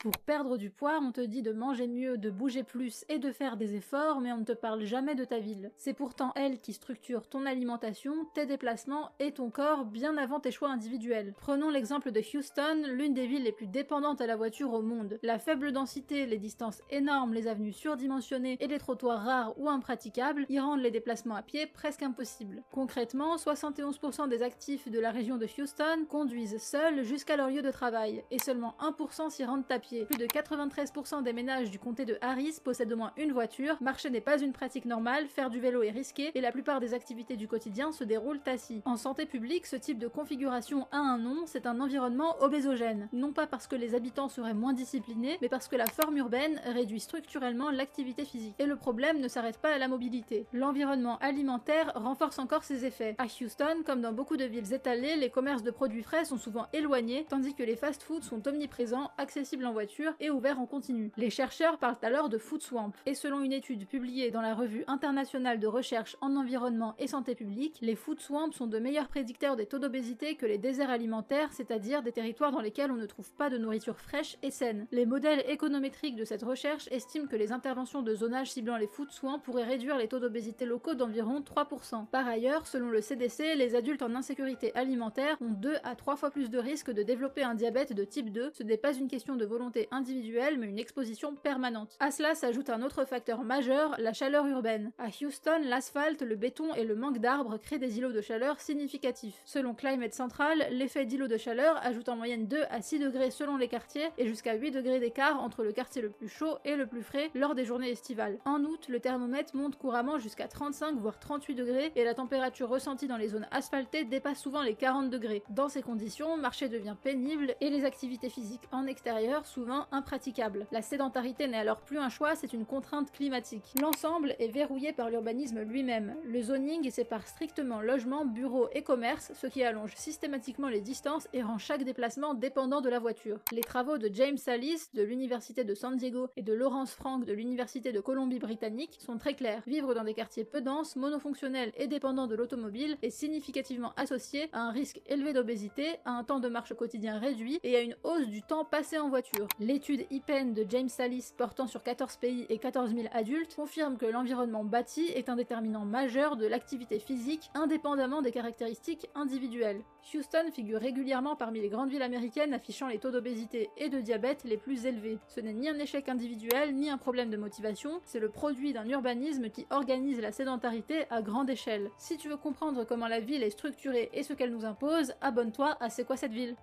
Pour perdre du poids, on te dit de manger mieux, de bouger plus et de faire des efforts, mais on ne te parle jamais de ta ville. C'est pourtant elle qui structure ton alimentation, tes déplacements et ton corps bien avant tes choix individuels. Prenons l'exemple de Houston, l'une des villes les plus dépendantes à la voiture au monde. La faible densité, les distances énormes, les avenues surdimensionnées et les trottoirs rares ou impraticables y rendent les déplacements à pied presque impossibles. Concrètement, 71% des actifs de la région de Houston conduisent seuls jusqu'à leur lieu de travail, et seulement 1% s'y rendent à pied. Plus de 93% des ménages du comté de Harris possèdent au moins une voiture, marcher n'est pas une pratique normale, faire du vélo est risqué, et la plupart des activités du quotidien se déroulent assis. En santé publique, ce type de configuration a un nom, c'est un environnement obésogène. Non pas parce que les habitants seraient moins disciplinés, mais parce que la forme urbaine réduit structurellement l'activité physique. Et le problème ne s'arrête pas à la mobilité. L'environnement alimentaire renforce encore ses effets. À Houston, comme dans beaucoup de villes étalées, les commerces de produits frais sont souvent éloignés, tandis que les fast-foods sont omniprésents, accessibles en voiture et ouverts en continu. Les chercheurs parlent alors de food swamp, et selon une étude publiée dans la revue internationale de recherche en environnement et santé publique, les food swamps sont de meilleurs prédicteurs des taux d'obésité que les déserts alimentaires, c'est-à-dire des territoires dans lesquels on ne trouve pas de nourriture fraîche et saine. Les modèles économétriques de cette recherche estiment que les interventions de zonage ciblant les food swamps pourraient réduire les taux d'obésité locaux d'environ 3%. Par ailleurs, selon le CDC, les adultes en insécurité alimentaire ont 2 à 3 fois plus de risques de développer un diabète de type 2. Ce n'est pas une question de volonté individuelle, mais une exposition permanente. À cela s'ajoute un autre facteur majeur, la chaleur urbaine. À Houston, l'asphalte, le béton et le manque d'arbres créent des îlots de chaleur significatifs. Selon Climate Central, l'effet d'îlot de chaleur ajoute en moyenne 2 à 6 degrés selon les quartiers et jusqu'à 8 degrés d'écart entre le quartier le plus chaud et le plus frais lors des journées estivales. En août, le thermomètre monte couramment jusqu'à 35 voire 38 degrés et la température ressentie dans les zones asphaltées dépasse souvent les 40 degrés. Dans ces conditions, marcher devient pénible et les activités physiques en extérieur souvent impraticable. La sédentarité n'est alors plus un choix, c'est une contrainte climatique. L'ensemble est verrouillé par l'urbanisme lui-même. Le zoning sépare strictement logements, bureaux et commerces, ce qui allonge systématiquement les distances et rend chaque déplacement dépendant de la voiture. Les travaux de James Sallis de l'université de San Diego et de Lawrence Frank de l'université de Colombie-Britannique sont très clairs. Vivre dans des quartiers peu denses, monofonctionnels et dépendants de l'automobile est significativement associé à un risque élevé d'obésité, à un temps de marche quotidien réduit et à une hausse du temps passé en voiture. L'étude IPEN de James Sallis portant sur 14 pays et 14 000 adultes confirme que l'environnement bâti est un déterminant majeur de l'activité physique indépendamment des caractéristiques individuelles. Houston figure régulièrement parmi les grandes villes américaines affichant les taux d'obésité et de diabète les plus élevés. Ce n'est ni un échec individuel ni un problème de motivation, c'est le produit d'un urbanisme qui organise la sédentarité à grande échelle. Si tu veux comprendre comment la ville est structurée et ce qu'elle nous impose, abonne-toi à C'est quoi cette ville ?